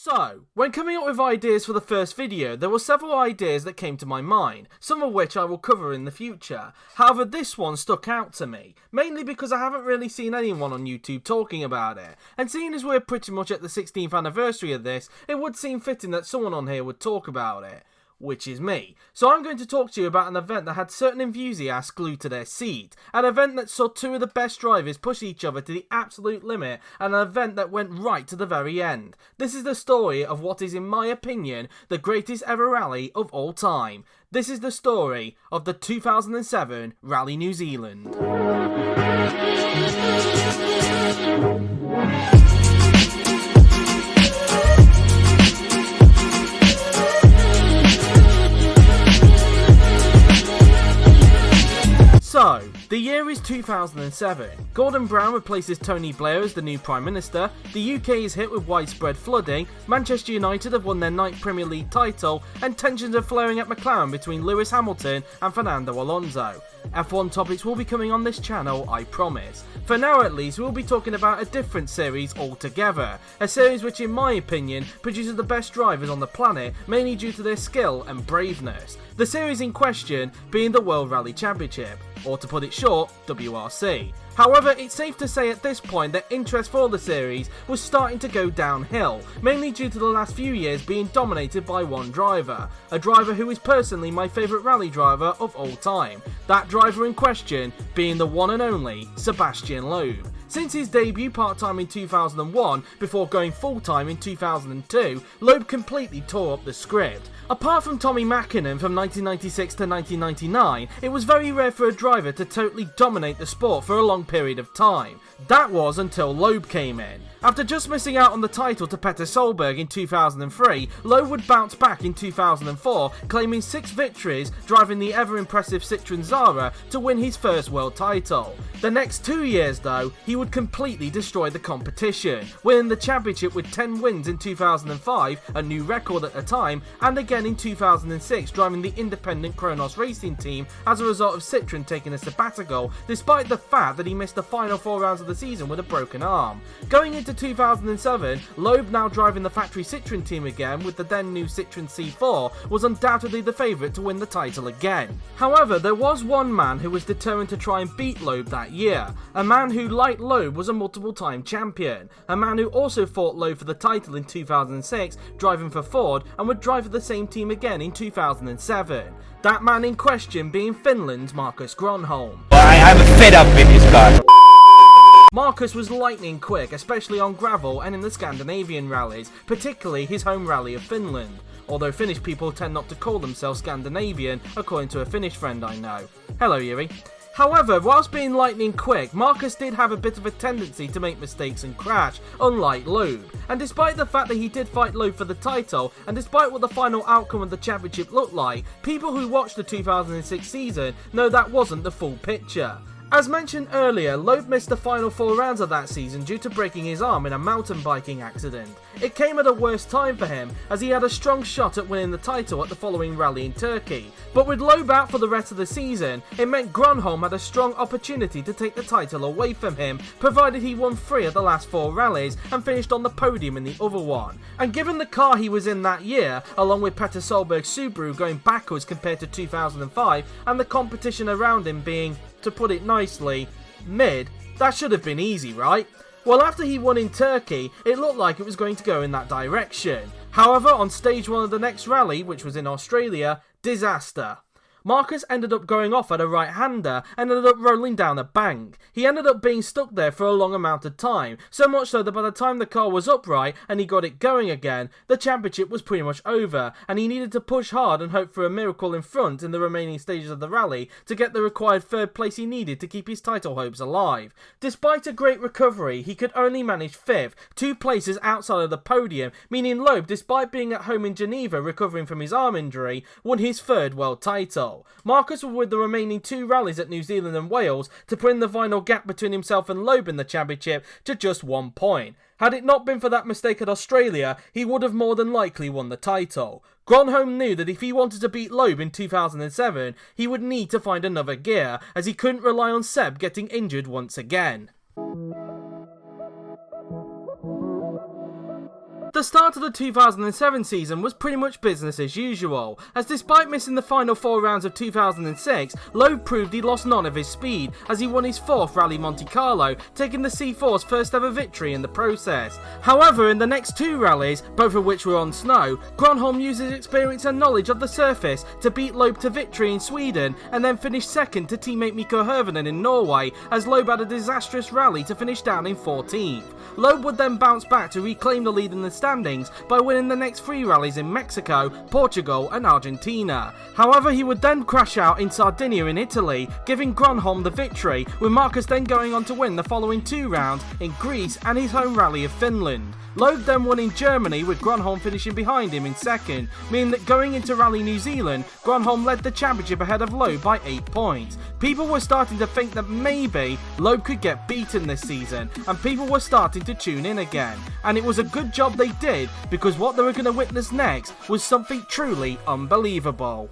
So, when coming up with ideas for the first video, there were several ideas that came to my mind, some of which I will cover in the future. However, this one stuck out to me, mainly because I haven't really seen anyone on YouTube talking about it, and seeing as we're pretty much at the 16th anniversary of this, it would seem fitting that someone on here would talk about it. Which is me. So I'm going to talk to you about an event that had certain enthusiasts glued to their seat, an event that saw two of the best drivers push each other to the absolute limit, and an event that went right to the very end. This is the story of what is, in my opinion, the greatest ever rally of all time. This is the story of the 2007 Rally New Zealand. So, the year is 2007. Gordon Brown replaces Tony Blair as the new Prime Minister, the UK is hit with widespread flooding, Manchester United have won their 9th Premier League title, and tensions are flaring at McLaren between Lewis Hamilton and Fernando Alonso. F1 topics will be coming on this channel, I promise. For now at least, we'll be talking about a different series altogether. A series which in my opinion produces the best drivers on the planet, mainly due to their skill and braveness. The series in question being the World Rally Championship, or to put it short, WRC. However, it's safe to say at this point that interest for the series was starting to go downhill, mainly due to the last few years being dominated by one driver, a driver who is personally my favourite rally driver of all time. That driver in question being the one and only Sebastian Loeb. Since his debut part-time in 2001, before going full-time in 2002, Loeb completely tore up the script. Apart from Tommy Mäkinen from 1996 to 1999, it was very rare for a driver to totally dominate the sport for a long period of time. That was until Loeb came in. After just missing out on the title to Petter Solberg in 2003, Loeb would bounce back in 2004, claiming 6 victories, driving the ever-impressive Citroën Zara to win his first world title. The next 2 years though, he would completely destroy the competition, winning the championship with 10 wins in 2005, a new record at the time, and again in 2006 driving the independent Kronos racing team as a result of Citroën taking a sabbatical, despite the fact that he missed the final 4 rounds of the season with a broken arm. Going into 2007, Loeb, now driving the factory Citroën team again with the then new Citroën C4, was undoubtedly the favourite to win the title again. However, there was one man who was determined to try and beat Loeb that year, a man who, like Loeb, was a multiple time champion, a man who also fought Loeb for the title in 2006, driving for Ford, and would drive for the same team again in 2007. That man in question being Finland's Marcus Gronholm. I'm fed up with this guy. Marcus was lightning quick, especially on gravel and in the Scandinavian rallies, particularly his home rally of Finland. Although Finnish people tend not to call themselves Scandinavian, according to a Finnish friend I know. Hello, Yuri. However, whilst being lightning quick, Marcus did have a bit of a tendency to make mistakes and crash, unlike Loeb. And despite the fact that he did fight Loeb for the title, and despite what the final outcome of the championship looked like, people who watched the 2006 season know that wasn't the full picture. As mentioned earlier, Loeb missed the final 4 rounds of that season due to breaking his arm in a mountain biking accident. It came at a worse time for him, as he had a strong shot at winning the title at the following rally in Turkey. But with Loeb out for the rest of the season, it meant Gronholm had a strong opportunity to take the title away from him, provided he won 3 of the last 4 rallies and finished on the podium in the other one. And given the car he was in that year, along with Petter Solberg's Subaru going backwards compared to 2005, and the competition around him being, to put it nicely, mid, that should have been easy, right? Well, after he won in Turkey, it looked like it was going to go in that direction. However, on stage 1 of the next rally, which was in Australia, disaster. Marcus ended up going off at a right-hander and ended up rolling down a bank. He ended up being stuck there for a long amount of time, so much so that by the time the car was upright and he got it going again, the championship was pretty much over, and he needed to push hard and hope for a miracle in front in the remaining stages of the rally to get the required 3rd place he needed to keep his title hopes alive. Despite a great recovery, he could only manage 5th, 2 places outside of the podium, meaning Loeb, despite being at home in Geneva recovering from his arm injury, won his 3rd world title. Marcus would win the remaining 2 rallies at New Zealand and Wales to bring the final gap between himself and Loeb in the championship to just 1 point. Had it not been for that mistake at Australia, he would have more than likely won the title. Gronholm knew that if he wanted to beat Loeb in 2007, he would need to find another gear, as he couldn't rely on Seb getting injured once again. The start of the 2007 season was pretty much business as usual, as despite missing the final 4 rounds of 2006, Loeb proved he lost none of his speed as he won his 4th Rally Monte Carlo, taking the C4's first ever victory in the process. However, in the next 2 rallies, both of which were on snow, Gronholm used his experience and knowledge of the surface to beat Loeb to victory in Sweden and then finish second to teammate Mikko Hirvonen in Norway, as Loeb had a disastrous rally to finish down in 14th. Loeb would then bounce back to reclaim the lead in the standings by winning the next 3 rallies in Mexico, Portugal and Argentina. However, he would then crash out in Sardinia in Italy, giving Gronholm the victory, with Marcus then going on to win the following 2 rounds in Greece and his home rally of Finland. Loeb then won in Germany, with Gronholm finishing behind him in second, meaning that going into Rally New Zealand, Gronholm led the championship ahead of Loeb by 8 points. People were starting to think that maybe Loeb could get beaten this season, and people were starting to tune in again. And it was a good job they did, because what they were going to witness next was something truly unbelievable.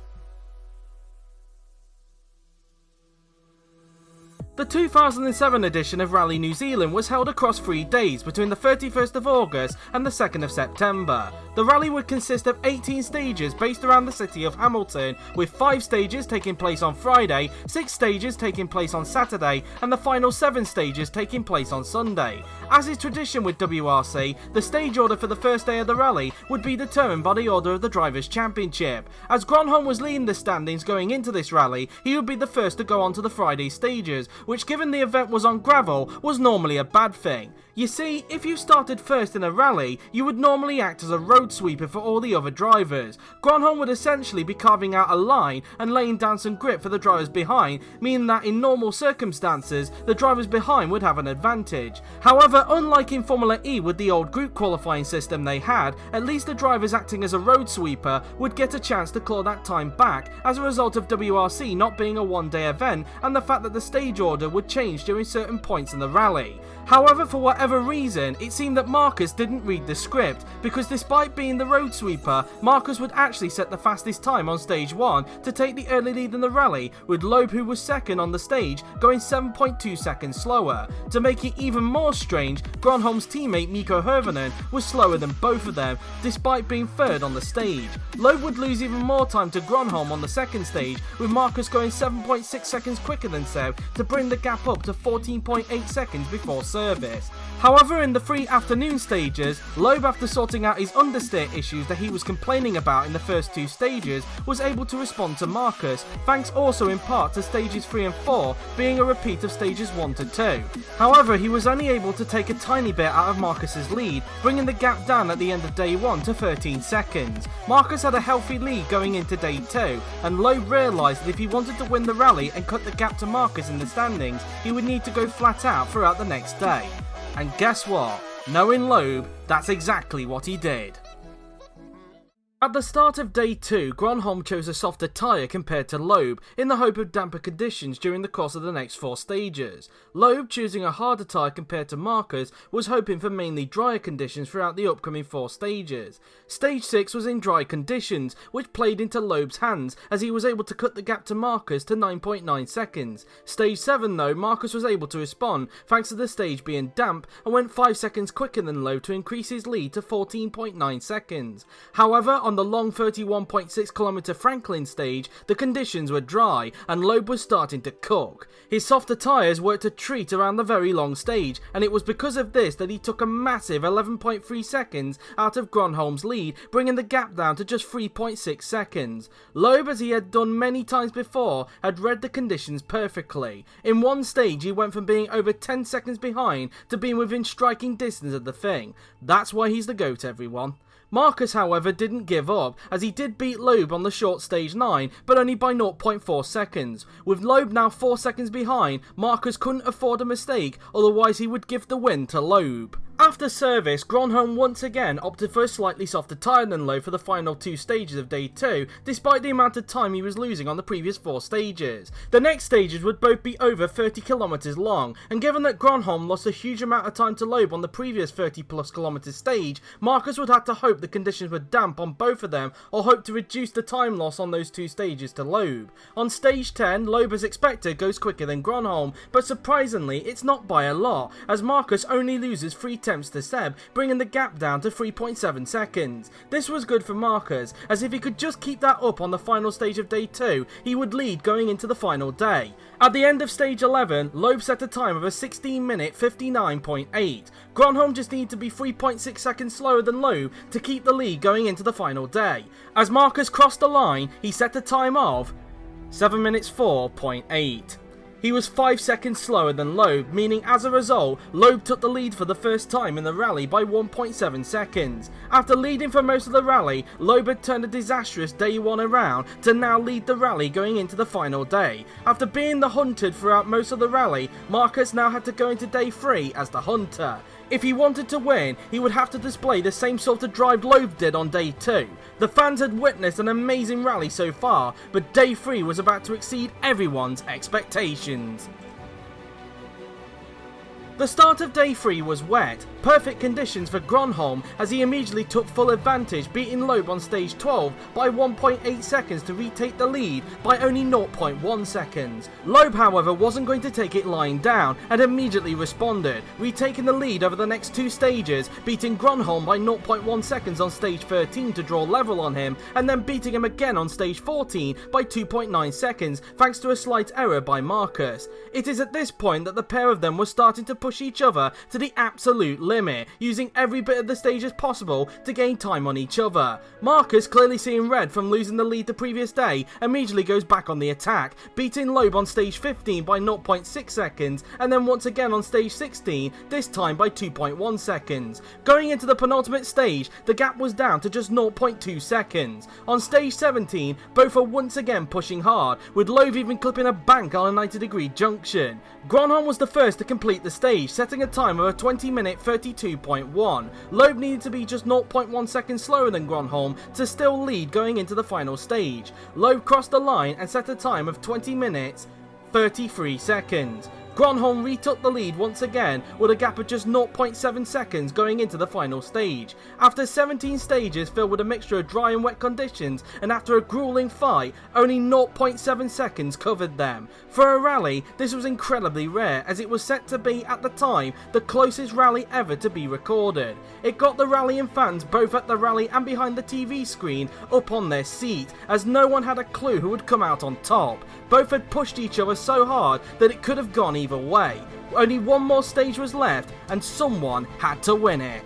The 2007 edition of Rally New Zealand was held across 3 days between the 31st of August and the 2nd of September. The rally would consist of 18 stages based around the city of Hamilton, with 5 stages taking place on Friday, 6 stages taking place on Saturday, and the final 7 stages taking place on Sunday. As is tradition with WRC, the stage order for the first day of the rally would be determined by the order of the Drivers' Championship. As Gronholm was leading the standings going into this rally, he would be the first to go on to the Friday stages, which, given the event was on gravel, was normally a bad thing. You see, if you started first in a rally, you would normally act as a road sweeper for all the other drivers. Gronholm would essentially be carving out a line and laying down some grip for the drivers behind, meaning that in normal circumstances, the drivers behind would have an advantage. However, unlike in Formula E with the old group qualifying system they had, at least the drivers acting as a road sweeper would get a chance to claw that time back as a result of WRC not being a one-day event and the fact that the stage order would change during certain points in the rally. However, for whatever reason, it seemed that Marcus didn't read the script, because despite being the road sweeper, Marcus would actually set the fastest time on stage 1 to take the early lead in the rally, with Loeb, who was second on the stage, going 7.2 seconds slower. To make it even more strange, Gronholm's teammate Mikko Hirvonen was slower than both of them, despite being third on the stage. Loeb would lose even more time to Gronholm on the second stage, with Marcus going 7.6 seconds quicker than Seb to bring the gap up to 14.8 seconds before service. However, in the 3 afternoon stages, Loeb, after sorting out his understeer issues that he was complaining about in the first 2 stages, was able to respond to Marcus, thanks also in part to stages 3 and 4 being a repeat of stages 1 to 2. However, he was only able to take a tiny bit out of Marcus's lead, bringing the gap down at the end of day 1 to 13 seconds. Marcus had a healthy lead going into day 2, and Loeb realised that if he wanted to win the rally and cut the gap to Marcus in the standings, he would need to go flat out throughout the next day. And guess what? Knowing Loeb, that's exactly what he did. At the start of day 2, Gronholm chose a softer tyre compared to Loeb, in the hope of damper conditions during the course of the next 4 stages. Loeb, choosing a harder tyre compared to Marcus, was hoping for mainly drier conditions throughout the upcoming 4 stages. Stage 6 was in dry conditions, which played into Loeb's hands, as he was able to cut the gap to Marcus to 9.9 seconds. Stage 7 though, Marcus was able to respond, thanks to the stage being damp, and went 5 seconds quicker than Loeb to increase his lead to 14.9 seconds. However, on the long 31.6km Franklin stage, the conditions were dry, and Loeb was starting to cook. His softer tyres worked a treat around the very long stage, and it was because of this that he took a massive 11.3 seconds out of Gronholm's lead, bringing the gap down to just 3.6 seconds. Loeb, as he had done many times before, had read the conditions perfectly. In one stage, he went from being over 10 seconds behind to being within striking distance of the thing. That's why he's the GOAT, everyone. Marcus, however, didn't give up, as he did beat Loeb on the short stage 9, but only by 0.4 seconds. With Loeb now 4 seconds behind, Marcus couldn't afford a mistake, otherwise he would give the win to Loeb. After service, Gronholm once again opted for a slightly softer tyre than Loeb for the final 2 stages of day 2, despite the amount of time he was losing on the previous 4 stages. The next stages would both be over 30 kilometers long, and given that Gronholm lost a huge amount of time to Loeb on the previous 30 plus kilometer stage, Marcus would have to hope the conditions were damp on both of them, or hope to reduce the time loss on those 2 stages to Loeb. On stage 10, Loeb, as expected, goes quicker than Gronholm, but surprisingly it's not by a lot, as Marcus only loses 3 attempts to Seb, bringing the gap down to 3.7 seconds. This was good for Marcus, as if he could just keep that up on the final stage of day 2, he would lead going into the final day. At the end of stage 11, Loeb set a time of a 16 minute 59.8. Gronholm just needed to be 3.6 seconds slower than Loeb to keep the lead going into the final day. As Marcus crossed the line, he set a time of 7 minutes 4.8. He was 5 seconds slower than Loeb, meaning as a result, Loeb took the lead for the first time in the rally by 1.7 seconds. After leading for most of the rally, Loeb had turned a disastrous day 1 around to now lead the rally going into the final day. After being the hunted throughout most of the rally, Marcus now had to go into day 3 as the hunter. If he wanted to win, he would have to display the same sort of drive Loeb did on day 2. The fans had witnessed an amazing rally so far, but day 3 was about to exceed everyone's expectations. The start of day 3 was wet, perfect conditions for Gronholm as he immediately took full advantage, beating Loeb on stage 12 by 1.8 seconds to retake the lead by only 0.1 seconds. Loeb, however, wasn't going to take it lying down and immediately responded, retaking the lead over the next 2 stages, beating Gronholm by 0.1 seconds on stage 13 to draw level on him, and then beating him again on stage 14 by 2.9 seconds thanks to a slight error by Marcus. It is at this point that the pair of them were starting to push each other to the absolute limit, using every bit of the stage as possible to gain time on each other. Marcus, clearly seeing red from losing the lead the previous day, immediately goes back on the attack, beating Loeb on stage 15 by 0.6 seconds, and then once again on stage 16, this time by 2.1 seconds. Going into the penultimate stage, the gap was down to just 0.2 seconds. On stage 17, both are once again pushing hard, with Loeb even clipping a bank on a 90-degree junction. Gronholm was the first to complete the stage, setting a time of a 20 minute 32.1. Loeb needed to be just 0.1 seconds slower than Gronholm to still lead going into the final stage. Loeb crossed the line and set a time of 20 minutes 33 seconds. Gronholm retook the lead once again with a gap of just 0.7 seconds going into the final stage. After 17 stages filled with a mixture of dry and wet conditions, and after a grueling fight, only 0.7 seconds covered them. For a rally, this was incredibly rare, as it was set to be, at the time, the closest rally ever to be recorded. It got the rallying fans, both at the rally and behind the TV screen, up on their seat, as no one had a clue who would come out on top. Both had pushed each other so hard that it could have gone either way. Only one more stage was left, and someone had to win it.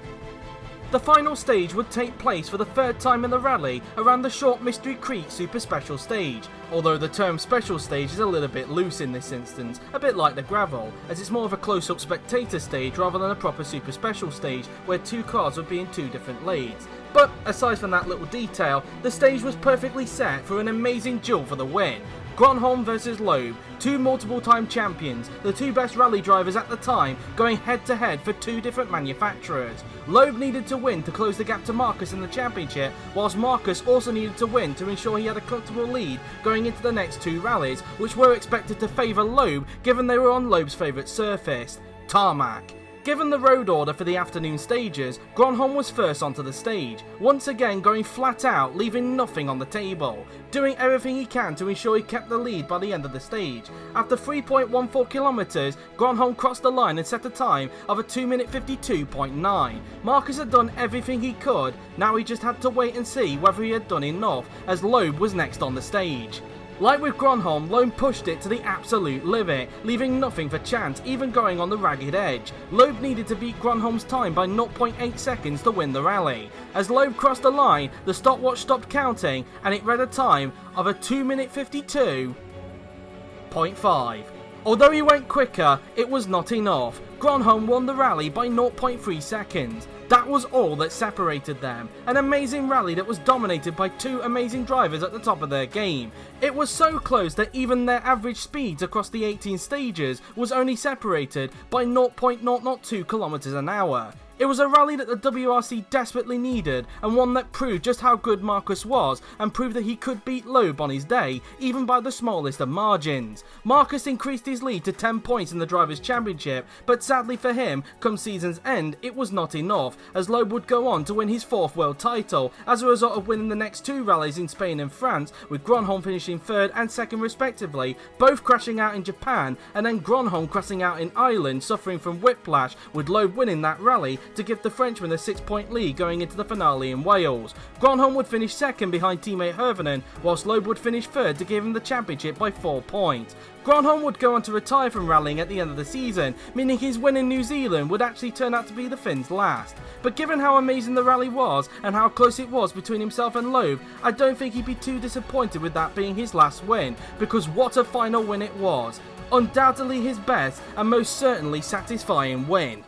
The final stage would take place for the 3rd time in the rally around the short Mystery Creek Super Special Stage, although the term special stage is a little bit loose in this instance, a bit like the gravel, as it's more of a close-up spectator stage rather than a proper super special stage where 2 cars would be in 2 different leads. But aside from that little detail, the stage was perfectly set for an amazing duel for the win. Gronholm versus Loeb, 2 multiple-time champions, the 2 best rally drivers at the time, going head-to-head for 2 different manufacturers. Loeb needed to win to close the gap to Marcus in the championship, whilst Marcus also needed to win to ensure he had a comfortable lead going into the next 2 rallies, which were expected to favour Loeb given they were on Loeb's favourite surface, tarmac. Given the road order for the afternoon stages, Gronholm was first onto the stage, once again going flat out, leaving nothing on the table, doing everything he can to ensure he kept the lead by the end of the stage. After 3.14 kilometers, Gronholm crossed the line and set a time of a 2 minute 52.9. Marcus had done everything he could, now he just had to wait and see whether he had done enough, as Loeb was next on the stage. Like with Gronholm, Loeb pushed it to the absolute limit, leaving nothing for chance, even going on the ragged edge. Loeb needed to beat Gronholm's time by 0.8 seconds to win the rally. As Loeb crossed the line, the stopwatch stopped counting and it read a time of a 2 minute 52.5. Although he went quicker, it was not enough. Gronholm won the rally by 0.3 seconds. That was all that separated them. An amazing rally that was dominated by 2 amazing drivers at the top of their game. It was so close that even their average speeds across the 18 stages was only separated by 0.002 kilometers an hour. It was a rally that the WRC desperately needed, and one that proved just how good Marcus was, and proved that he could beat Loeb on his day, even by the smallest of margins. Marcus increased his lead to 10 points in the Drivers' Championship, but sadly for him, come season's end, it was not enough, as Loeb would go on to win his 4th world title, as a result of winning the next 2 rallies in Spain and France, with Gronholm finishing 3rd and 2nd respectively, both crashing out in Japan, and then Gronholm crashing out in Ireland, suffering from whiplash, with Loeb winning that rally, to give the Frenchman a 6-point lead going into the finale in Wales. Gronholm would finish second behind teammate Hirvonen, whilst Loeb would finish third to give him the championship by 4 points. Gronholm would go on to retire from rallying at the end of the season, meaning his win in New Zealand would actually turn out to be the Finns' last. But given how amazing the rally was and how close it was between himself and Loeb, I don't think he'd be too disappointed with that being his last win, because what a final win it was. Undoubtedly his best and most certainly satisfying win.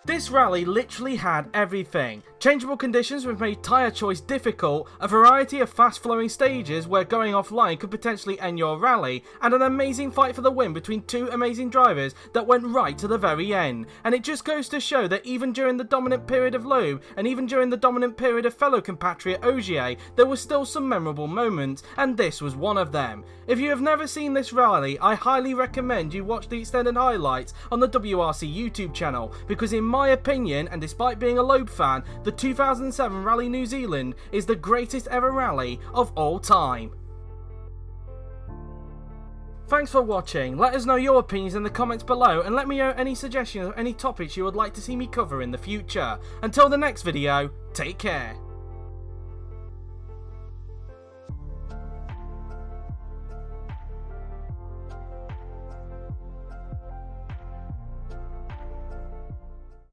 This rally literally had everything. Changeable conditions which made tyre choice difficult, a variety of fast flowing stages where going offline could potentially end your rally, and an amazing fight for the win between two amazing drivers that went right to the very end. And it just goes to show that even during the dominant period of Loeb, and even during the dominant period of fellow compatriot Ogier, there was still some memorable moments, and this was one of them. If you have never seen this rally, I highly recommend you watch the extended highlights on the WRC YouTube channel, because in my opinion, and despite being a Loeb fan, the 2007 Rally New Zealand is the greatest ever rally of all time. Thanks for watching. Let us know your opinions in the comments below, and let me know any suggestions or any topics you would like to see me cover in the future. Until the next video, take care.